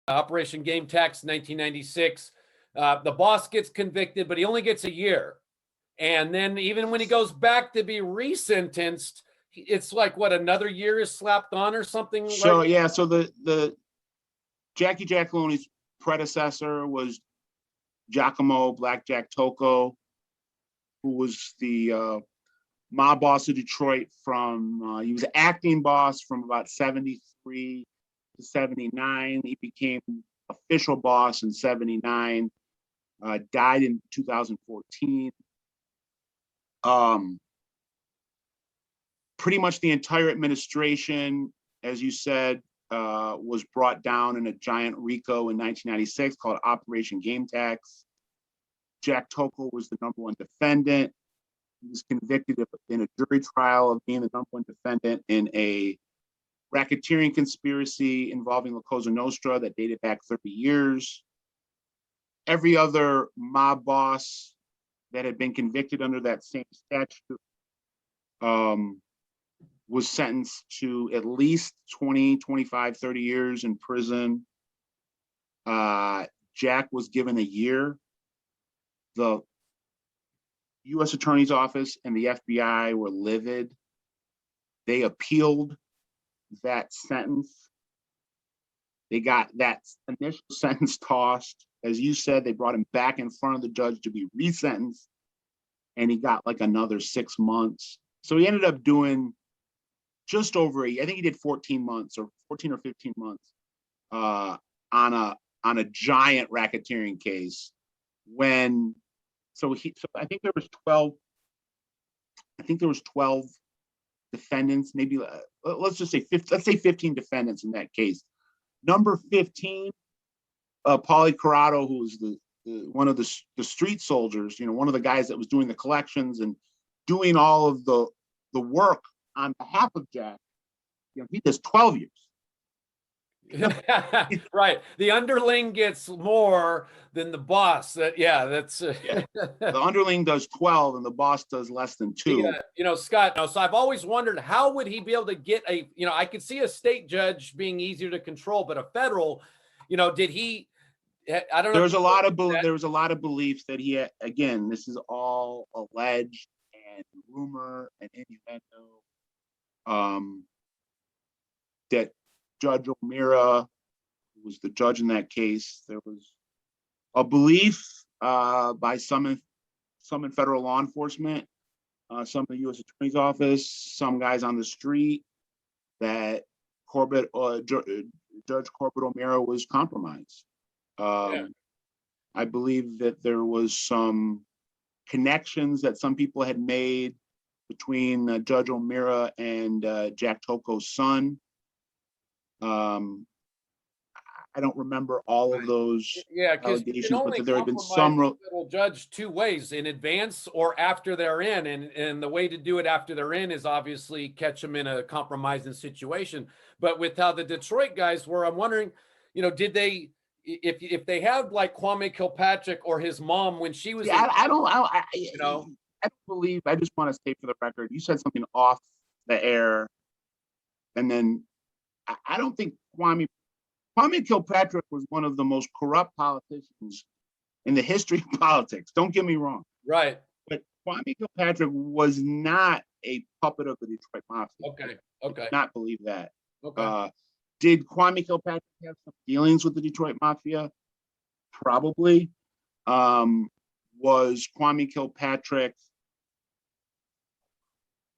Operation Game Tax, 1996. The boss gets convicted, but he only gets a year. And then even when he goes back to be resentenced, it's like, what, another year is slapped on or something? So, right? yeah, so the Jackie Giacalone's predecessor was Giacomo Blackjack Tocco, who was the mob boss of Detroit from, he was acting boss from about 73 to 79. He became official boss in 79, died in 2014. Pretty much the entire administration, as you said, was brought down in a giant RICO in 1996 called Operation Game Tax. Jack Tocco was the #1 defendant. He was convicted in a jury trial of being the #1 defendant in a racketeering conspiracy involving La Cosa Nostra that dated back 30 years. Every other mob boss that had been convicted under that same statute was sentenced to at least 20, 25, 30 years in prison. Jack was given a year. The U.S. Attorney's Office and the FBI were livid. They appealed that sentence. They got that initial sentence tossed. As you said, they brought him back in front of the judge to be resentenced, and he got like another 6 months. So he ended up doing just over I think he did 14 months or 14 or 15 months on a giant racketeering case. So I think there was 12. I think there was 12 defendants, maybe let's just say 15, let's say 15 defendants in that case. Number 15, Paulie Corrado, who was one of the street soldiers, one of the guys that was doing the collections and doing all of the work on behalf of Jack. He does 12 years. Right. The underling gets more than the boss. That's The underling does 12 and the boss does less than 2. Scott, so I've always wondered, how would he be able to get I could see a state judge being easier to control, but a federal, did he, I don't know. There was a lot of beliefs that he had, again, this is all alleged and rumor and innuendo, that Judge O'Meara, who was the judge in that case, there was a belief by some in federal law enforcement, some in the U.S. Attorney's Office, some guys on the street, that Judge Corbett O'Meara was compromised. I believe that there was some connections that some people had made between Judge O'Meara and Jack Tocco's son. I don't remember all of those allegations, but there had been some federal judge two ways: in advance or after they're in. And the way to do it after they're in is obviously catch them in a compromising situation. But with how the Detroit guys were, I'm wondering, did they, if they had like Kwame Kilpatrick or his mom when she was, I don't believe. I just want to state for the record, you said something off the air, and then I don't think Kwame Kilpatrick was one of the most corrupt politicians in the history of politics. Don't get me wrong. Right. But Kwame Kilpatrick was not a puppet of the Detroit Mafia. Okay. I do not believe that. Okay. Did Kwame Kilpatrick have some dealings with the Detroit Mafia? Probably. Was Kwame Kilpatrick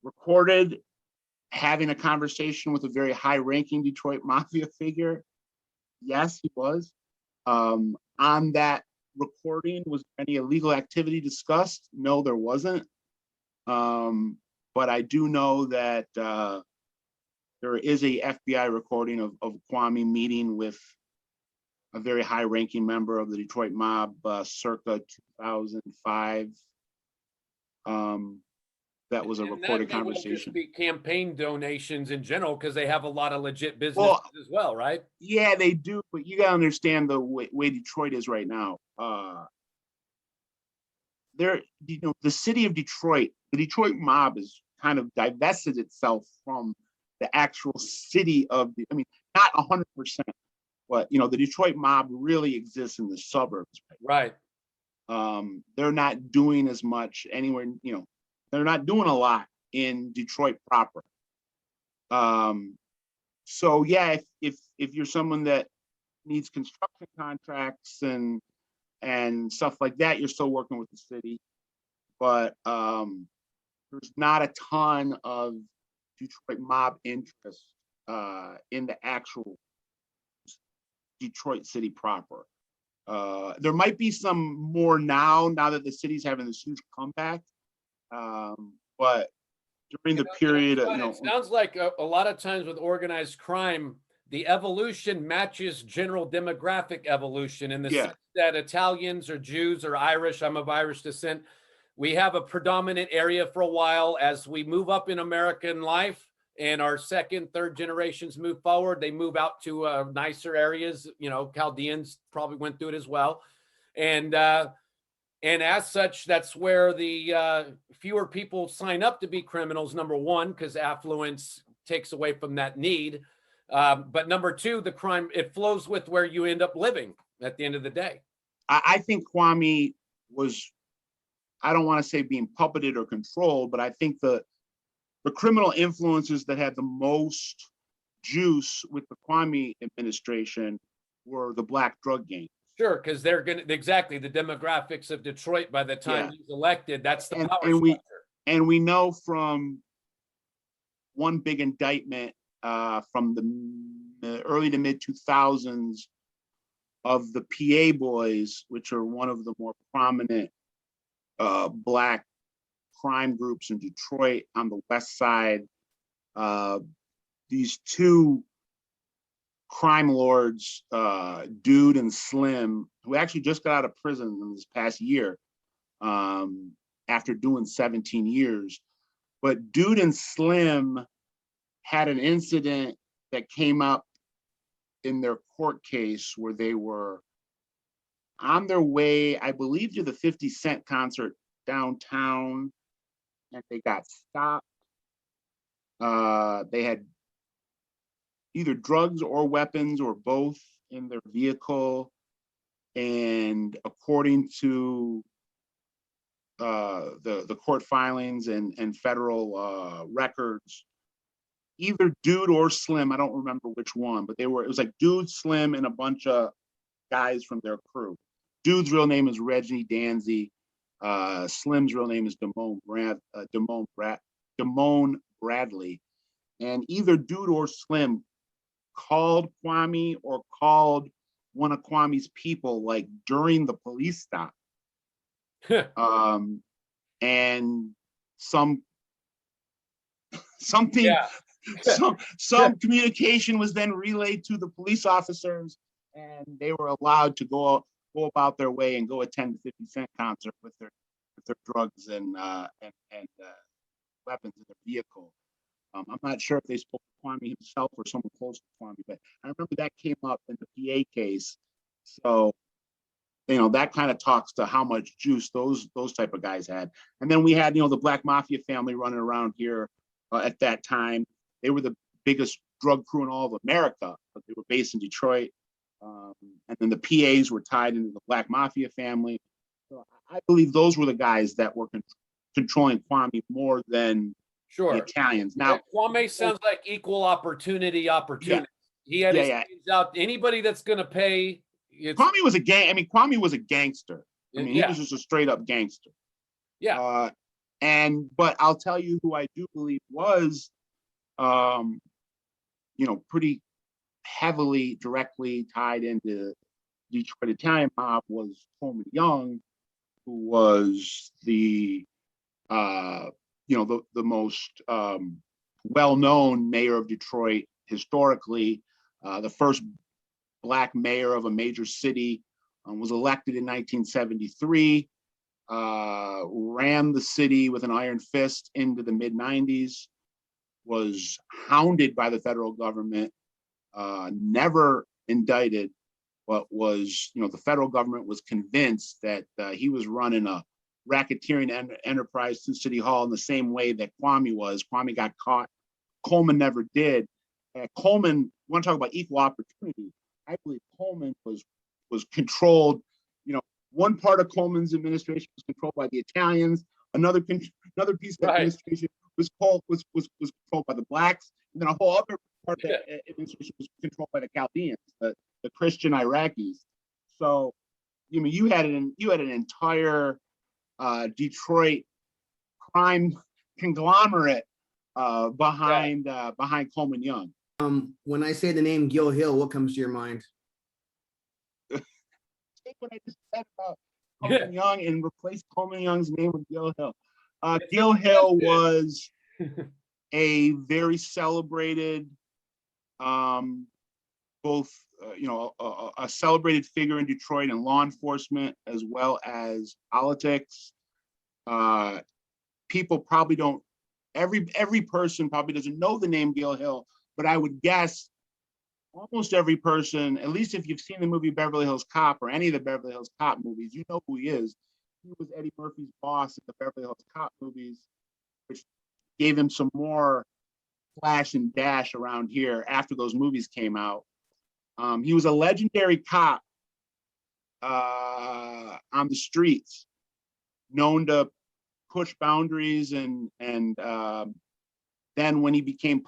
recorded having a conversation with a very high-ranking Detroit Mafia figure? Yes, he was. On that recording, was any illegal activity discussed? No, there wasn't. But I do know that there is a FBI recording of Kwame meeting with a very high-ranking member of the Detroit Mob circa 2005. That was a recorded conversation. Just be campaign donations in general, because they have a lot of legit businesses as well, right? Yeah, they do, but you gotta understand the way Detroit is right now. The city of Detroit, the Detroit Mob has kind of divested itself from the actual city of not 100%, But the Detroit mob really exists in the suburbs. Right. They're not doing as much anywhere. They're not doing a lot in Detroit proper. So yeah, if you're someone that needs construction contracts and stuff like that, you're still working with the city. But there's not a ton of Detroit mob interest in the actual Detroit city proper. There might be some more now that the city's having this huge comeback. But during the period, it sounds like a lot of times with organized crime, the evolution matches general demographic evolution in the sense that Italians or Jews or Irish, I'm of Irish descent, we have a predominant area for a while. As we move up in American life and our second, third generations move forward, they move out to nicer areas. Chaldeans probably went through it as well. And as such, that's where the fewer people sign up to be criminals, number one, because affluence takes away from that need. But number two, the crime, it flows with where you end up living at the end of the day. I think Kwame was, I don't want to say being puppeted or controlled, but I think the criminal influences that had the most juice with the Kwame administration were the black drug gangs. Sure, because they're going to, exactly, the demographics of Detroit by the time he's elected, that's the power structure. And we know from one big indictment from the early to mid 2000s of the PA Boys, which are one of the more prominent black crime groups in Detroit on the west side. These two crime lords, Dude and Slim, who actually just got out of prison in this past year after doing 17 years. But Dude and Slim had an incident that came up in their court case where they were on their way, I believe, to the 50 Cent concert downtown, and they got stopped. They had either drugs or weapons or both in their vehicle. And according to the court filings and federal records, either Dude or Slim, I don't remember which one, but it was like Dude, Slim, and a bunch of guys from their crew. Dude's real name is Reggie Danzy. Slim's real name is Damone Bradley. And either Dude or Slim called Kwame or called one of Kwame's people, like during the police stop. And something, some communication was then relayed to the police officers, and they were allowed to go about their way and go attend the 50 Cent concert with their drugs and weapons in their vehicle. I'm not sure if they spoke to Kwame himself or someone close to Kwame, but I remember that came up in the PA case. So, that kind of talks to how much juice those type of guys had. And then we had, the Black Mafia family running around here at that time. They were the biggest drug crew in all of America, but they were based in Detroit. And then the PAs were tied into the Black Mafia family. So I believe those were the guys that were controlling Kwame more than the Italians. Now, Kwame sounds like equal opportunity. Yeah. He had his hands out. Anybody that's going to pay. Kwame was a Kwame was a gangster. He was just a straight up gangster. Yeah. But I'll tell you who I do believe was, pretty heavily, directly tied into Detroit Italian mob was Coleman Young, who was the most well-known mayor of Detroit historically, the first Black mayor of a major city, was elected in 1973, ran the city with an iron fist into the mid-90s, was hounded by the federal government, never indicted, but was, the federal government was convinced that he was running a racketeering enterprise through City Hall in the same way that Kwame was. Kwame got caught. Coleman never did. Coleman, want to talk about equal opportunity. I believe Coleman was controlled. You know, one part of Coleman's administration was controlled by the Italians. Another piece of the administration was controlled by the blacks, and then a whole other part of the administration was controlled by the Chaldeans, the Christian Iraqis. So, you mean you had an entire Detroit crime conglomerate behind Coleman Young. When I say the name Gil Hill, what comes to your mind? Take what I just said about Coleman Young and replace Coleman Young's name with Gil Hill. Gil Hill was a very celebrated, both a celebrated figure in Detroit in law enforcement as well as politics. People probably don't. Every person probably doesn't know the name Gil Hill, but I would guess almost every person, at least if you've seen the movie Beverly Hills Cop or any of the Beverly Hills Cop movies, you know who he is. He was Eddie Murphy's boss in the Beverly Hills Cop movies, which gave him some more flash and dash around here after those movies came out. He was a legendary cop on the streets, known to push boundaries, and then when he became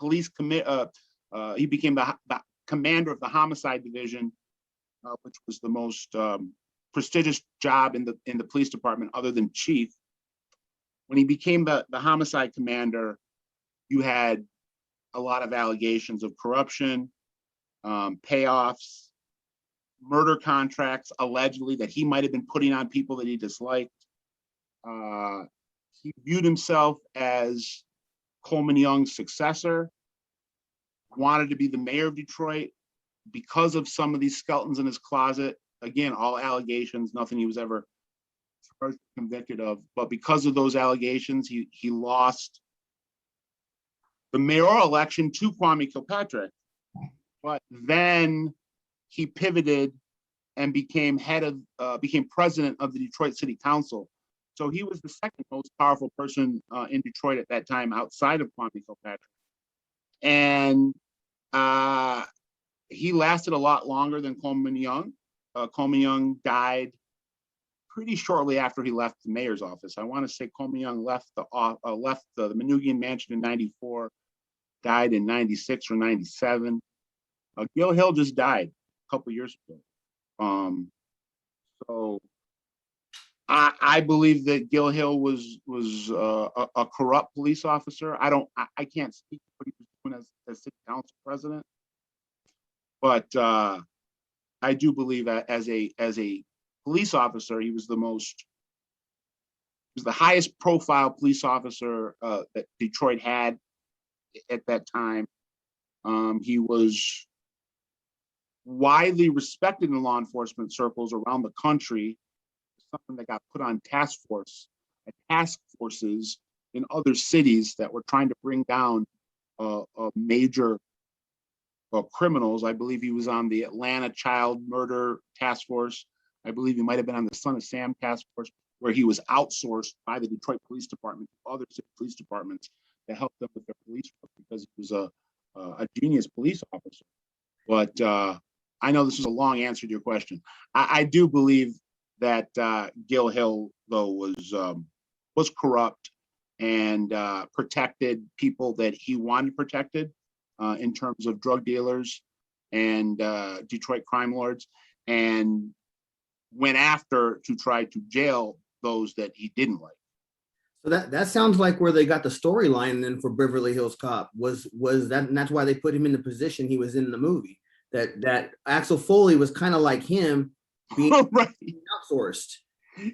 he became the commander of the homicide division, which was the most prestigious job in the police department other than chief. When he became the homicide commander, you had a lot of allegations of corruption, payoffs, murder contracts, allegedly, that he might have been putting on people that he disliked. He viewed himself as Coleman Young's successor, wanted to be the mayor of Detroit because of some of these skeletons in his closet. Again, all allegations, nothing he was ever convicted of. But because of those allegations, he lost the mayoral election to Kwame Kilpatrick. But then he pivoted and became president of the Detroit City Council. So he was the second most powerful person in Detroit at that time outside of Kwame Kilpatrick. And he lasted a lot longer than Coleman Young. Coleman Young died pretty shortly after he left the mayor's office. I want to say Coleman Young left the Manoogian Mansion in '94, died in '96 or '97. Gil Hill just died a couple years ago. So I believe that Gil Hill was a corrupt police officer. I can't speak for what he was doing as city council president, but I do believe that as a police officer, he was the highest profile police officer that Detroit had at that time. He was widely respected in law enforcement circles around the country, something that got put on task forces in other cities that were trying to bring down major criminals. I believe he was on the Atlanta child murder task force. I believe he might have been on the Son of Sam task force, where he was outsourced by the Detroit Police Department to other city police departments to help them with their police work, because he was a genius police officer. But I know this is a long answer to your question. I do believe that Gil Hill, though, was corrupt and protected people that he wanted protected in terms of drug dealers and Detroit crime lords, and went after to try to jail those that he didn't like. So that sounds like where they got the storyline then for Beverly Hills Cop was that, and that's why they put him in the position he was in the movie. That Axel Foley was kind of like him, being right. outsourced.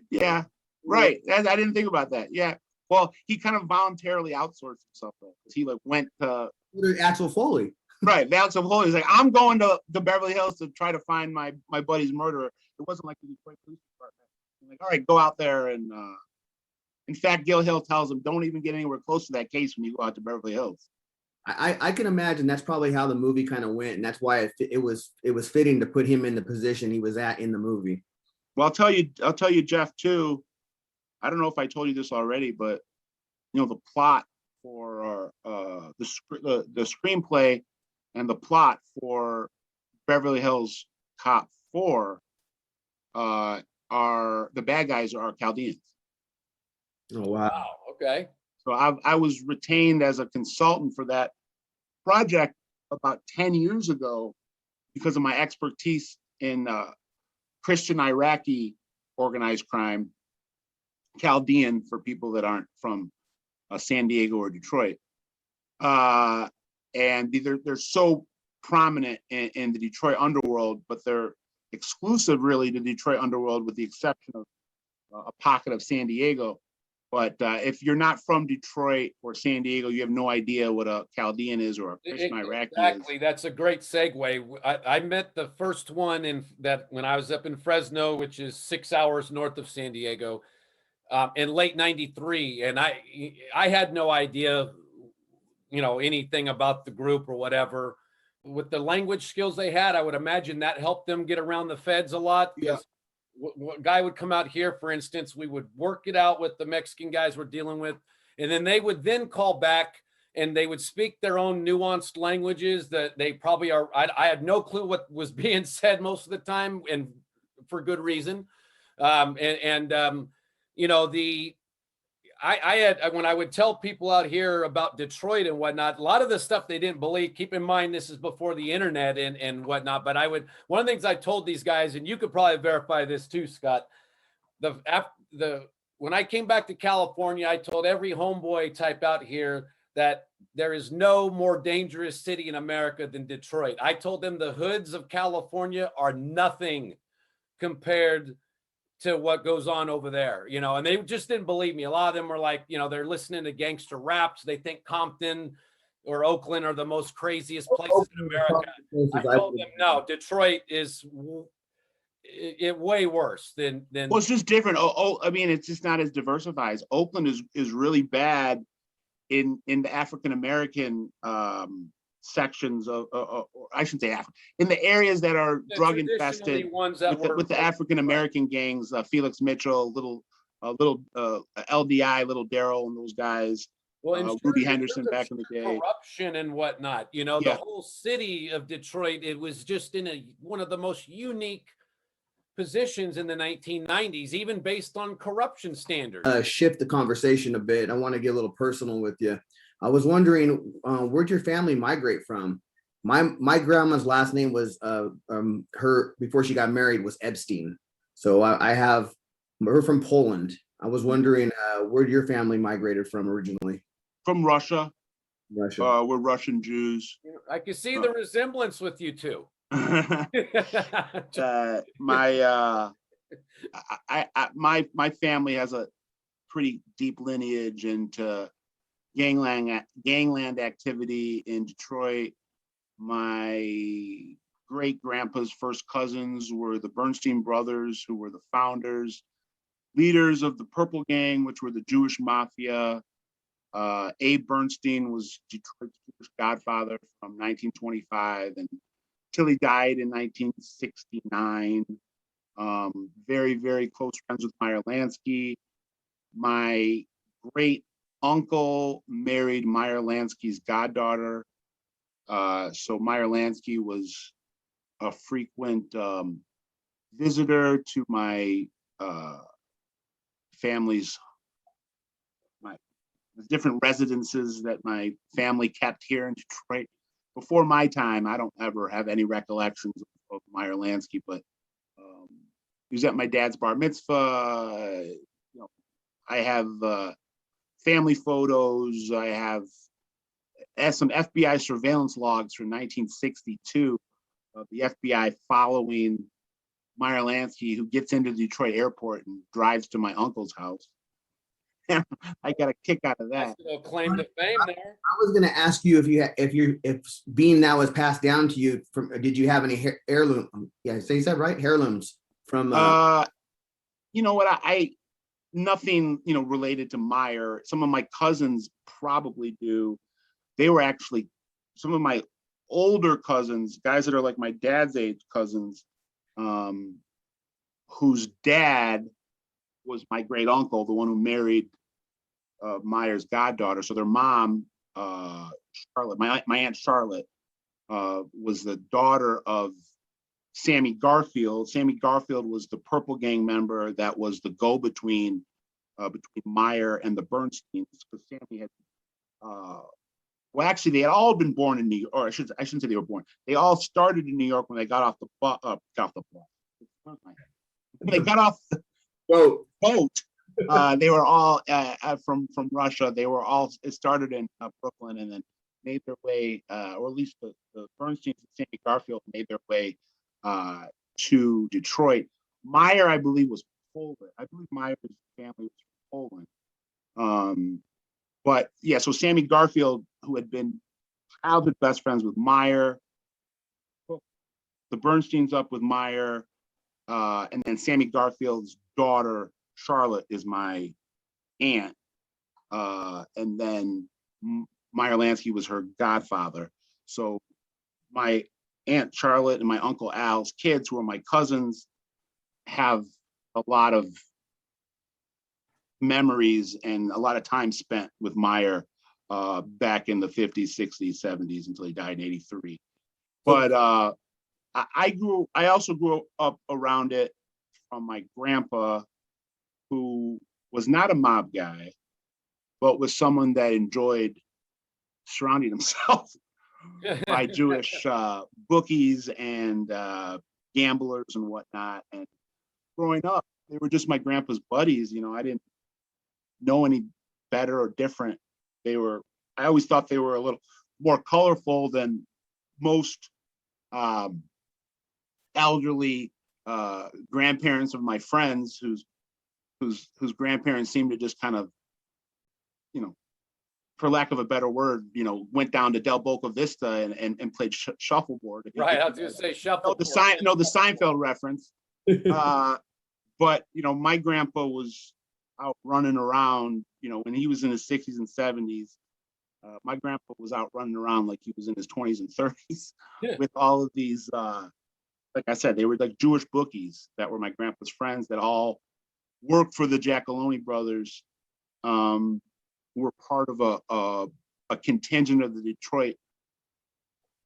Yeah, right. I didn't think about that. Yeah. Well, he kind of voluntarily outsourced himself, though, because he went to Axel Foley. Right. Axel Foley was like, I'm going to Beverly Hills to try to find my buddy's murderer. It wasn't like the Detroit Police Department. Like, all right, go out there and. In fact, Gil Hill tells him, don't even get anywhere close to that case when you go out to Beverly Hills. I can imagine that's probably how the movie kind of went, and that's why it was fitting to put him in the position he was at in the movie. Well, I'll tell you, Jeff, too. I don't know if I told you this already, but the plot for the screenplay and the plot for Beverly Hills Cop 4 are the bad guys are Chaldeans. Oh wow. Wow. Okay. So I was retained as a consultant for that project about 10 years ago because of my expertise in Christian Iraqi organized crime, Chaldean for people that aren't from San Diego or Detroit. And they're so prominent in the Detroit underworld, but they're exclusive really to Detroit underworld with the exception of a pocket of San Diego. But if you're not from Detroit or San Diego, you have no idea what a Chaldean is or a Christian Iraqi Exactly. is. That's a great segue. I met the first one when I was up in Fresno, which is 6 hours north of San Diego, in late '93, and I had no idea, anything about the group or whatever. With the language skills they had, I would imagine that helped them get around the feds a lot. Because a guy would come out here, for instance, we would work it out with the Mexican guys we're dealing with, and then they would then call back and they would speak their own nuanced languages that they probably are. I had no clue what was being said most of the time, and for good reason. I had, when I would tell people out here about Detroit and whatnot, a lot of the stuff they didn't believe. Keep in mind, this is before the internet and whatnot. But one of the things I told these guys, and you could probably verify this too, Scott. When I came back to California, I told every homeboy type out here that there is no more dangerous city in America than Detroit. I told them the hoods of California are nothing compared to what goes on over there, and they just didn't believe me. A lot of them were like, they're listening to gangster raps. They think Compton or Oakland are the most craziest places in America. I told them, no, Detroit is way worse than. Well, it's just different. I mean, it's just not as diversified. Oakland is really bad in the African American sections of, or I shouldn't say Africa, in the areas that are drug infested with the African American gangs, Felix Mitchell, little LDI, little Daryl, and those guys. Ruby Henderson back in the day. Corruption and whatnot. The whole city of Detroit, it was just in one of the most unique positions in the 1990s, even based on corruption standards. Shift the conversation a bit. I want to get a little personal with you. I was wondering, where'd your family migrate from? My grandma's last name was her before she got married was Epstein. So I have her from Poland. I was wondering where your family migrated from originally. From Russia. Russia. We're Russian Jews. I can see the resemblance with you two. My family has a pretty deep lineage into gangland activity in Detroit. My great grandpa's first cousins were the Burnstein brothers, who were the founders, leaders of the Purple Gang, which were the Jewish mafia. Abe Burnstein was Detroit's Jewish godfather from 1925 until he died in 1969. Very, very close friends with Meyer Lansky. My great uncle married Meyer Lansky's goddaughter. So Meyer Lansky was a frequent visitor to my family's, the different residences that my family kept here in Detroit. Before my time, I don't ever have any recollections of Meyer Lansky, but he was at my dad's bar mitzvah. I have family photos. I have some FBI surveillance logs from 1962 of the FBI following Meyer Lansky, who gets into the Detroit airport and drives to my uncle's house. I got a kick out of that. That's a claim to fame there. I was going to ask you if being now was passed down to you from. Did you have any heirloom? Yeah, say that right. Heirlooms from. You know what? I nothing related to Meyer. Some of my cousins probably do. They were actually some of my older cousins, guys that are like my dad's age cousins, whose dad was my great uncle, the one who married Meyer's goddaughter. So their mom, Charlotte, my aunt Charlotte, was the daughter of Sammy Garfield. Sammy Garfield was the Purple Gang member that was the go-between between Meyer and the Burnsteins, because Sammy had, well, actually, they had all been born in New York, or I shouldn't say they were born. They all started in New York when they got off the when they got off the boat. They were all from Russia. They were all, it started in Brooklyn and then made their way, or at least the Burnsteins and Sammy Garfield made their way to Detroit. Meyer, I believe, was Poland. I believe Meyer's family was from Poland. But yeah, so Sammy Garfield, who had been childhood best friends with Meyer, the Burnsteins up with Meyer, and then Sammy Garfield's daughter, Charlotte, is my aunt. And then Meyer Lansky was her godfather. So my Aunt Charlotte and my Uncle Al's kids, who are my cousins, have a lot of memories and a lot of time spent with Meyer back in the 50s, 60s, 70s until he died in 83. But I also grew up around it from my grandpa, who was not a mob guy, but was someone that enjoyed surrounding himself by Jewish bookies and gamblers and whatnot. And growing up, they were just my grandpa's buddies. You know, I didn't know any better or different. I always thought they were a little more colorful than most elderly grandparents of my friends whose grandparents seemed to just kind of, you know, for lack of a better word, you know, went down to Del Boca Vista and played shuffleboard. Right, I was going to say shuffleboard. The Seinfeld reference. But, you know, my grandpa was out running around, you know, when he was in his 60s and 70s. My grandpa was out running around like he was in his 20s and 30s with all of these, like I said, they were like Jewish bookies that were my grandpa's friends that all worked for the Giacalone brothers. Were part of a contingent of the Detroit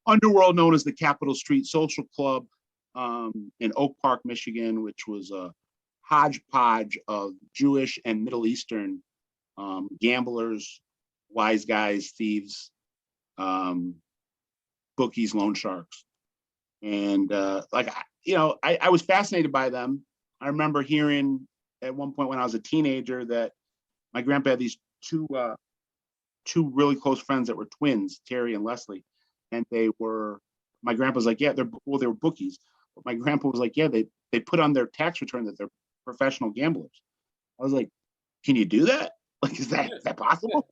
underworld known as the Capitol Street Social Club in Oak Park, Michigan, which was a hodgepodge of Jewish and Middle Eastern gamblers, wise guys, thieves, bookies, loan sharks. And I was fascinated by them. I remember hearing at one point when I was a teenager that my grandpa had these two really close friends that were twins, Terry and Leslie. And my grandpa's like, yeah, they were bookies. But my grandpa was like, yeah, they put on their tax return that they're professional gamblers. I was like, can you do that? Like, is that possible?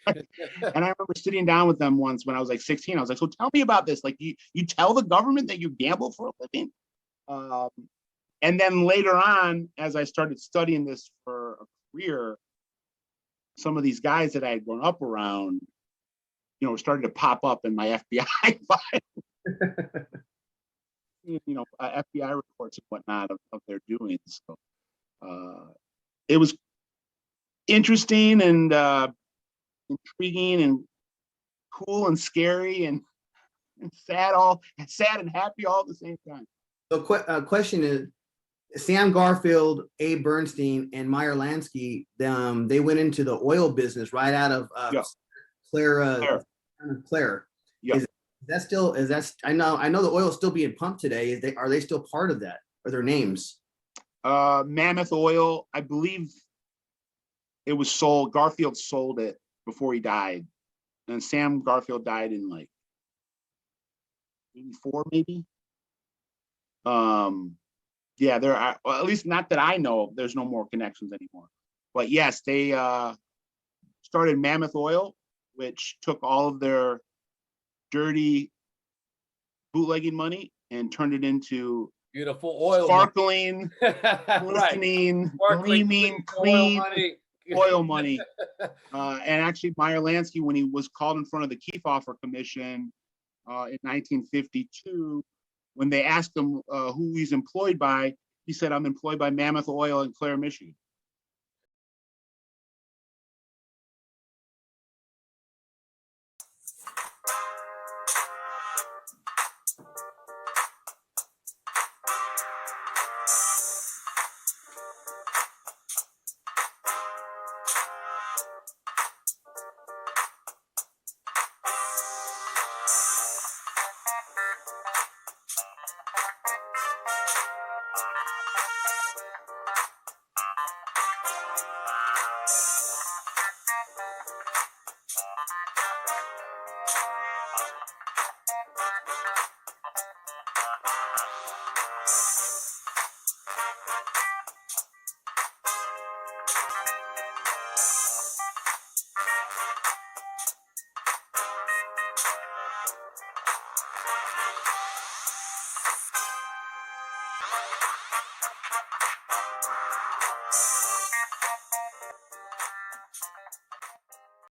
And I remember sitting down with them once when I was like 16. I was like, so tell me about this. Like, you tell the government that you gamble for a living? And then later on, as I started studying this for a career, some of these guys that I had grown up around, you know, started to pop up in my FBI file. You know, FBI reports and whatnot of their doings. So it was interesting and intriguing and cool and scary and sad and happy all at the same time. So question is, Sam Garfield, Abe Bernstein, and Meyer Lansky, they went into the oil business right out of Claire. Yep. I know the oil is still being pumped today. Are they still part of that? Are their names? Mammoth Oil, I believe it was sold. Garfield sold it before he died. And Sam Garfield died in like 84, maybe. Yeah, there are, well, at least not that I know of, there's no more connections anymore. But yes, they started Mammoth Oil, which took all of their dirty bootlegging money and turned it into beautiful oil, sparkling, glistening, gleaming, clean oil money. And actually, Meyer Lansky, when he was called in front of the Kefauver Commission in 1952, when they asked him who he's employed by, he said, "I'm employed by Mammoth Oil in Clare, Michigan."